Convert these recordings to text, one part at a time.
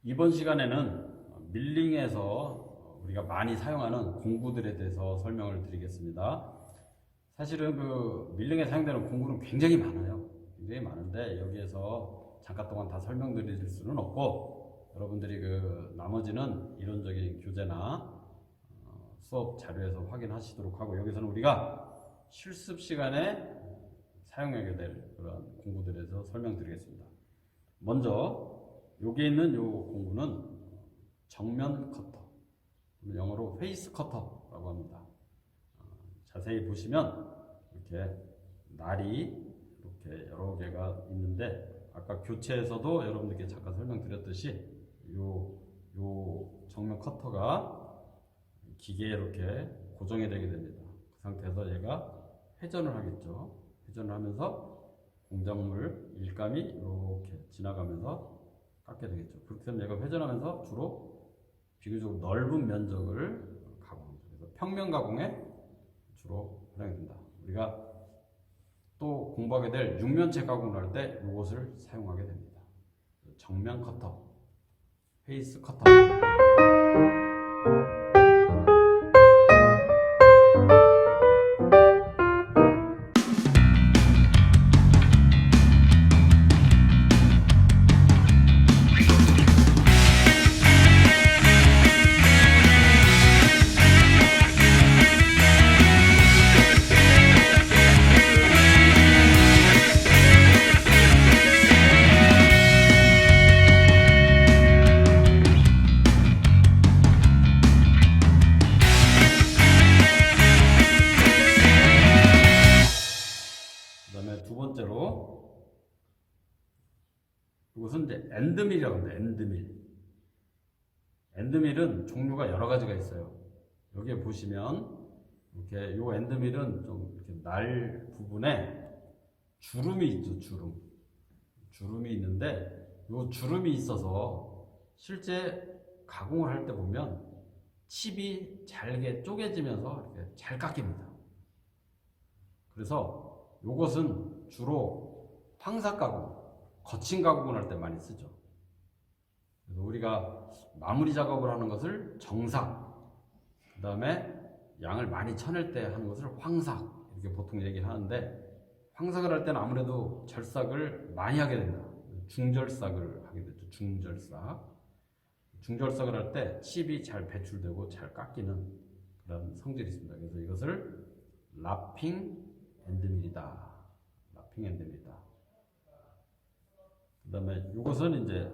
이번 시간에는 밀링에서 우리가 많이 사용하는 공구들에 대해서 설명을 드리겠습니다. 사실은 그 밀링에 사용되는 공구는 굉장히 많아요. 굉장히 많은데 여기에서 잠깐 동안 다 설명드릴 수는 없고, 여러분들이 그 나머지는 이론적인 교재나 수업 자료에서 확인하시도록 하고, 여기서는 우리가 실습 시간에 사용하게 될 그런 공구들에서 설명드리겠습니다. 먼저 여기 있는 이 공구는 정면 커터, 영어로 페이스 커터라고 합니다. 자세히 보시면 이렇게 날이 이렇게 여러 개가 있는데, 아까 교체에서도 여러분들께 잠깐 설명드렸듯이 요 정면 커터가 기계에 이렇게 고정이 되게 됩니다. 그 상태에서 얘가 회전을 하겠죠. 회전을 하면서 공작물 일감이 이렇게 지나가면서 깎게 되겠죠. 그렇게 되면 얘가 회전하면서 주로 비교적 넓은 면적을 가공합니다. 그래서 평면 가공에 주로 활용이 된다. 우리가 또 공부하게 될 육면체 가공을 할 때 이것을 사용하게 됩니다. 정면 커터, 페이스 커터. 그 다음에 두 번째로 이것은 이제 엔드밀이라고 합니다. 엔드밀. 엔드밀은 종류가 여러 가지가 있어요. 여기에 보시면 이렇게 요 엔드밀은 좀 이렇게 날 부분에 주름이 있죠. 주름이 있는데 요 주름이 있어서 실제 가공을 할 때 보면 칩이 잘게 쪼개지면서 이렇게 잘 깎입니다. 그래서 요것은 주로 황사 가공, 거친 가공을 할 때 많이 쓰죠. 그래서 우리가 마무리 작업을 하는 것을 정삭, 그 다음에 양을 많이 쳐낼 때 하는 것을 황삭, 이렇게 보통 얘기를 하는데, 황삭을 할 때는 아무래도 절삭을 많이 하게 됩니다. 중절삭을 하게 되죠. 중절삭을 할 때 칩이 잘 배출되고 잘 깎이는 그런 성질이 있습니다. 그래서 이것을 라핑 엔드밀이다. 라핑 엔드밀이다. 그 다음에 이것은 이제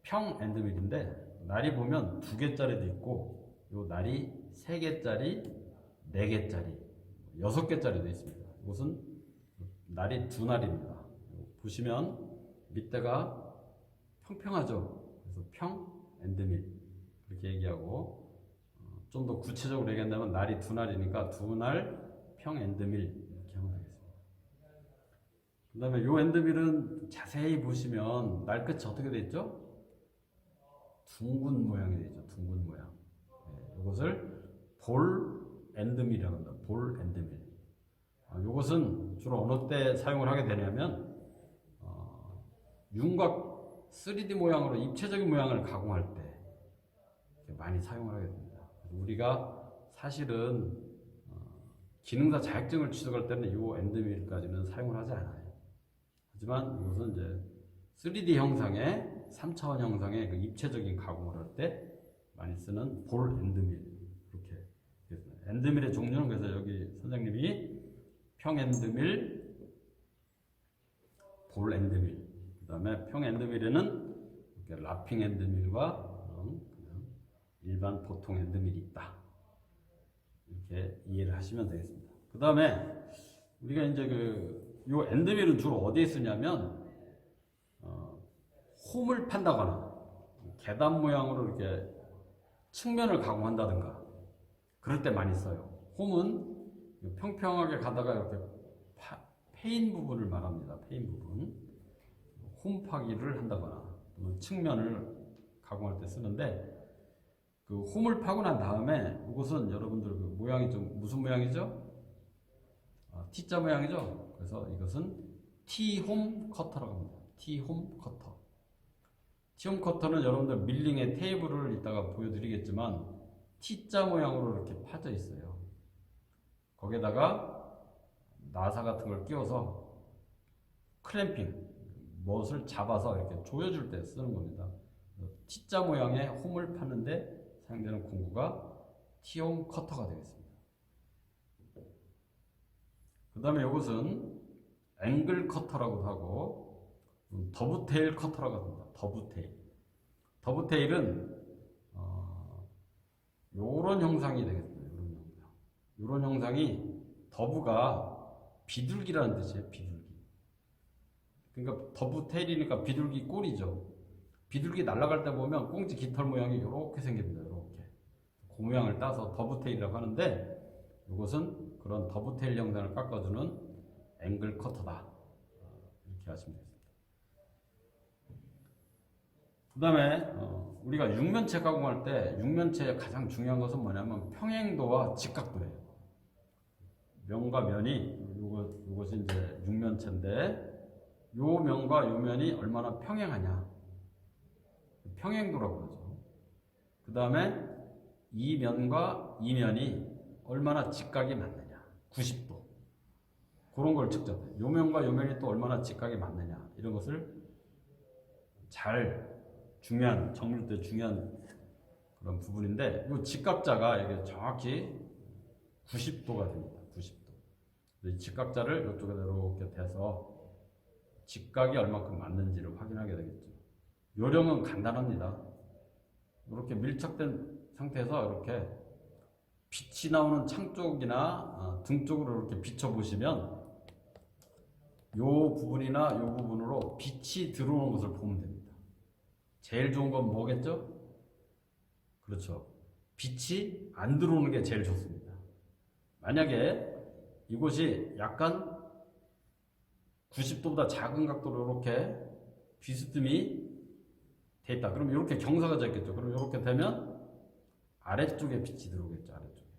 평 엔드밀인데, 날이 보면 2개짜리도 있고, 요 날이 3개짜리, 4개짜리, 6개짜리도 있습니다. 이것은 날이 2날입니다. 보시면 밑에가 평평하죠. 그래서 평 엔드밀 이렇게 얘기하고, 좀 더 구체적으로 얘기한다면 날이 2날이니까 2날 평 엔드밀 이렇게 하면 되겠습니다. 그 다음에 요 엔드밀은 자세히 보시면 날 끝이 어떻게 되어 있죠? 둥근 모양이 되어 있죠. 둥근 모양. 네, 이것을 볼 엔드밀이라고 합니다. 볼 엔드밀. 이것은 주로 어느 때 사용을 하게 되냐면 윤곽 3D 모양으로 입체적인 모양을 가공할 때 많이 사용을 하게 됩니다. 우리가 사실은 기능사 자격증을 취득할 때는 이 엔드밀까지는 사용을 하지 않아요. 하지만 이것은 이제 3D 형상의 3차원 형상의 그 입체적인 가공을 할 때 많이 쓰는 볼 엔드밀, 이렇게 되겠습니다. 엔드밀의 종류는 그래서 여기 선생님이 평 엔드밀, 볼 엔드밀, 그 다음에 평 엔드밀에는 이렇게 라핑 엔드밀과 일반 보통 엔드밀이 있다. 이렇게 이해를 하시면 되겠습니다. 그 다음에 우리가 이제 요 엔드밀은 주로 어디에 쓰냐면 홈을 판다거나 계단 모양으로 이렇게 측면을 가공한다든가 그럴 때 많이 써요. 홈은 평평하게 가다가 이렇게 패인 부분을 말합니다. 패인 부분. 홈 파기를 한다거나 측면을 가공할 때 쓰는데, 그 홈을 파고 난 다음에 이것은 여러분들 그 모양이 좀 무슨 모양이죠? T자 모양이죠. 그래서 이것은 T-홈 커터라고 합니다. T-홈 커터. T홈 커터는 여러분들 밀링의 테이블을 이따가 보여드리겠지만 T자 모양으로 이렇게 파져 있어요. 거기에다가 나사 같은 걸 끼워서 클램핑, 무엇을 잡아서 이렇게 조여줄 때 쓰는 겁니다. T자 모양의 홈을 파는데 사용되는 공구가 T홈 커터가 되겠습니다. 그 다음에 이것은 앵글 커터라고도 하고 더브테일 커터라고 합니다. 더브테일. 더브테일은 요런 형상이 되겠습니다. 요런 형상. 요런 형상이 더브가 비둘기라는 뜻이에요. 비둘기. 그러니까 더브테일이니까 비둘기 꼬리죠. 비둘기 날아갈 때 보면 꽁지 깃털 모양이 이렇게 생깁니다. 이렇게 그 모양을 따서 더브테일이라고 하는데 이것은 그런 더브테일 형상을 깎아주는 앵글 커터다. 이렇게 하시면 되겠습니다. 그 다음에 우리가 육면체 가공할 때 육면체의 가장 중요한 것은 뭐냐면 평행도와 직각도예요. 면과 면이 요것이 이제 육면체인데 요 면과 요 면이 얼마나 평행하냐, 평행도라고 그러죠. 그 다음에 이 면과 이 면이 얼마나 직각이 맞느냐, 90도. 그런 걸 측정해요. 요 면과 요 면이 또 얼마나 직각이 맞느냐, 이런 것을 잘 중요한, 정밀 때 중요한 그런 부분인데, 이 직각자가 이게 정확히 90도가 됩니다. 90도. 이 직각자를 이쪽에 이렇게 대서 직각이 얼마큼 맞는지를 확인하게 되겠죠. 요령은 간단합니다. 이렇게 밀착된 상태에서 이렇게 빛이 나오는 창 쪽이나 등 쪽으로 이렇게 비춰보시면 요 부분이나 요 부분으로 빛이 들어오는 것을 보면 됩니다. 제일 좋은 건 뭐겠죠? 그렇죠. 빛이 안 들어오는 게 제일 좋습니다. 만약에 이곳이 약간 90도보다 작은 각도로 이렇게 비스듬히 돼 있다. 그럼 이렇게 경사가 져 있겠죠. 그럼 이렇게 되면 아래쪽에 빛이 들어오겠죠. 아래쪽에.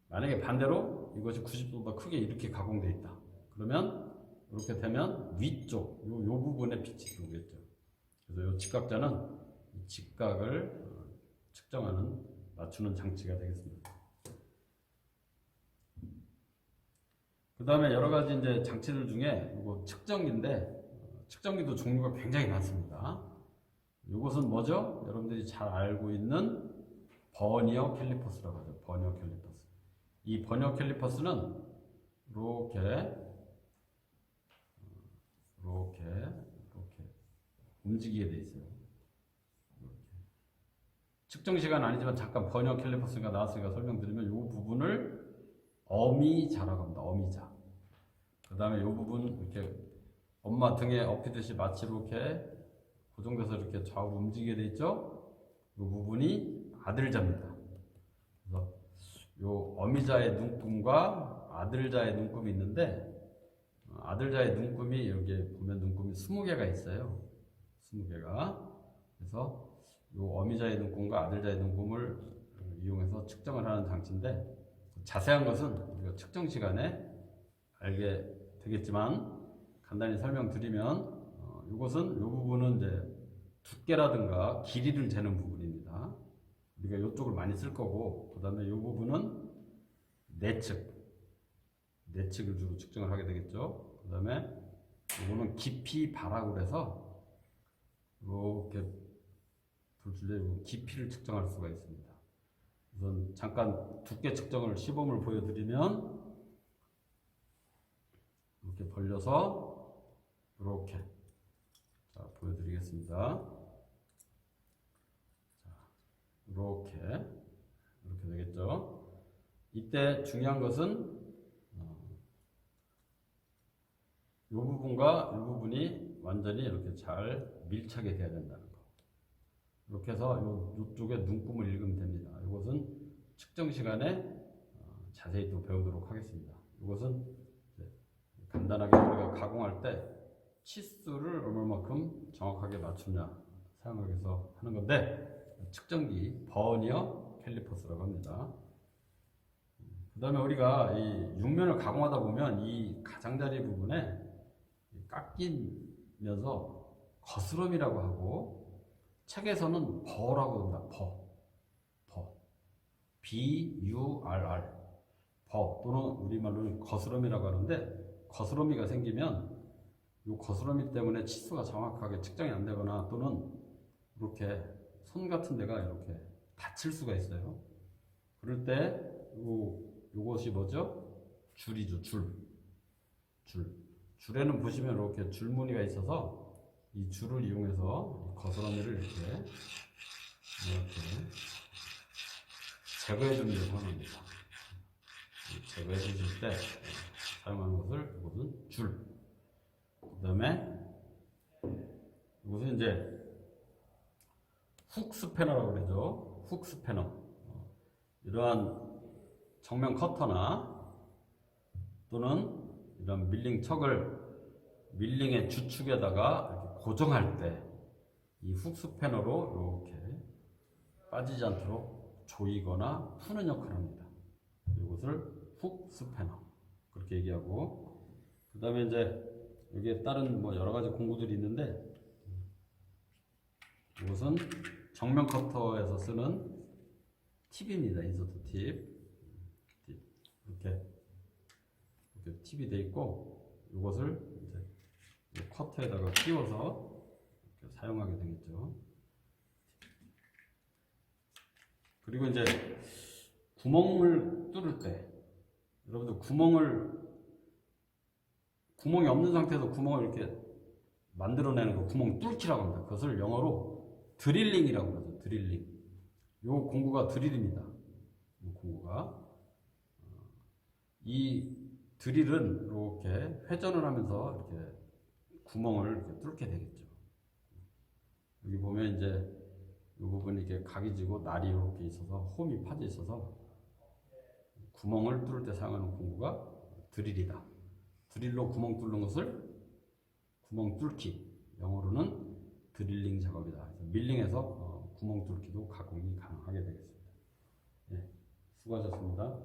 만약에 반대로 이것이 90도보다 크게 이렇게 가공돼 있다. 그러면 이렇게 되면 위쪽, 요 부분에 빛이 들어오겠죠. 그래서 이 직각자는 이 직각을 측정하는, 맞추는 장치가 되겠습니다. 그 다음에 여러 가지 이제 장치들 중에 이거 측정기인데, 측정기도 종류가 굉장히 많습니다. 이것은 뭐죠? 여러분들이 잘 알고 있는 버니어 캘리퍼스라고 하죠. 버니어 캘리퍼스. 이 버니어 캘리퍼스는 이렇게 움직이게 돼 있어요. 이렇게. 측정 시간 아니지만 잠깐 버니어 캘리퍼스가 나왔으니까 설명드리면 이 부분을 어미자라고 합니다. 어미자. 그 다음에 이 부분 이렇게 엄마 등에 엎이듯이 마치 이렇게 고정돼서 이렇게 좌우로 움직이게 돼 있죠. 이 부분이 아들자입니다. 그래서 이 어미자의 눈금과 아들자의 눈금이 있는데, 아들자의 눈금이 여기 보면 눈금이 20개가 있어요. 20개가. 그래서 이 어미자의 눈금과 아들자의 눈금을 이용해서 측정을 하는 장치인데, 자세한 것은 우리가 측정 시간에 알게 되겠지만 간단히 설명드리면 이것은 이 부분은 이제 두께라든가 길이를 재는 부분입니다. 우리가 이쪽을 많이 쓸 거고, 그 다음에 이 부분은 내측을 주로 측정을 하게 되겠죠. 그 다음에 이거는 깊이 바라고 그래서 이렇게 둘둘레 깊이를 측정할 수가 있습니다. 우선 잠깐 두께 측정을 시범을 보여드리면 이렇게 벌려서 이렇게 보여드리겠습니다. 자, 이렇게 되겠죠. 이때 중요한 것은 이 부분과 이 부분이 완전히 이렇게 잘 밀착이 돼야 된다는 거. 이렇게 해서 이쪽에 눈금을 읽으면 됩니다. 이것은 측정 시간에 자세히 또 배우도록 하겠습니다. 이것은 간단하게 우리가 가공할 때 치수를 얼마만큼 정확하게 맞추냐 사용하기 위해서 하는 건데, 측정기 버니어 캘리퍼스라고 합니다. 그 다음에 우리가 이 육면을 가공하다 보면 이 가장자리 부분에 깎이면서 거스름이라고 하고, 책에서는 버라고 한다. 버. BURR. 버 또는 우리말로는 거스러미라고 하는데 거스러미가 생기면 이 거스러미 때문에 치수가 정확하게 측정이 안 되거나 또는 이렇게 손 같은 데가 이렇게 다칠 수가 있어요. 그럴 때 요것이 뭐죠? 줄이죠. 줄에는 보시면 이렇게 줄무늬가 있어서 이 줄을 이용해서 거스러미를 이렇게 제거해 준다고 합니다. 제거해 주실 때 사용하는 것을 이것은 줄. 그 다음에 이것은 이제 훅 스패너라고 그러죠. 훅 스패너. 이러한 정면 커터나 또는 이런 밀링 척을 밀링의 주축에다가 이렇게 고정할 때 이 훅 스패너로 이렇게 빠지지 않도록 조이거나 푸는 역할을 합니다. 이것을 훅 스패너 그렇게 얘기하고, 그 다음에 이제 여기에 다른 뭐 여러 가지 공구들이 있는데 이것은 정면 커터에서 쓰는 팁입니다. 인서트 팁. 이렇게 팁이 돼 있고 이것을 이제 커터에다가 끼워서 이렇게 사용하게 되겠죠. 그리고 이제 구멍을 뚫을 때 여러분들 구멍이 없는 상태에서 구멍을 이렇게 만들어내는 거 구멍 뚫기라고 합니다. 그것을 영어로 드릴링이라고 하죠. 드릴링. 요 공구가 드릴입니다. 이 공구가 이 드릴은 이렇게 회전을 하면서 이렇게 구멍을 이렇게 뚫게 되겠죠. 여기 보면 이제 이 부분이 이렇게 각이 지고 날이 이렇게 있어서 홈이 파져 있어서 구멍을 뚫을 때 사용하는 공구가 드릴이다. 드릴로 구멍 뚫는 것을 구멍 뚫기, 영어로는 드릴링 작업이다. 그래서 밀링에서 구멍 뚫기도 가공이 가능하게 되겠습니다. 예, 수고하셨습니다.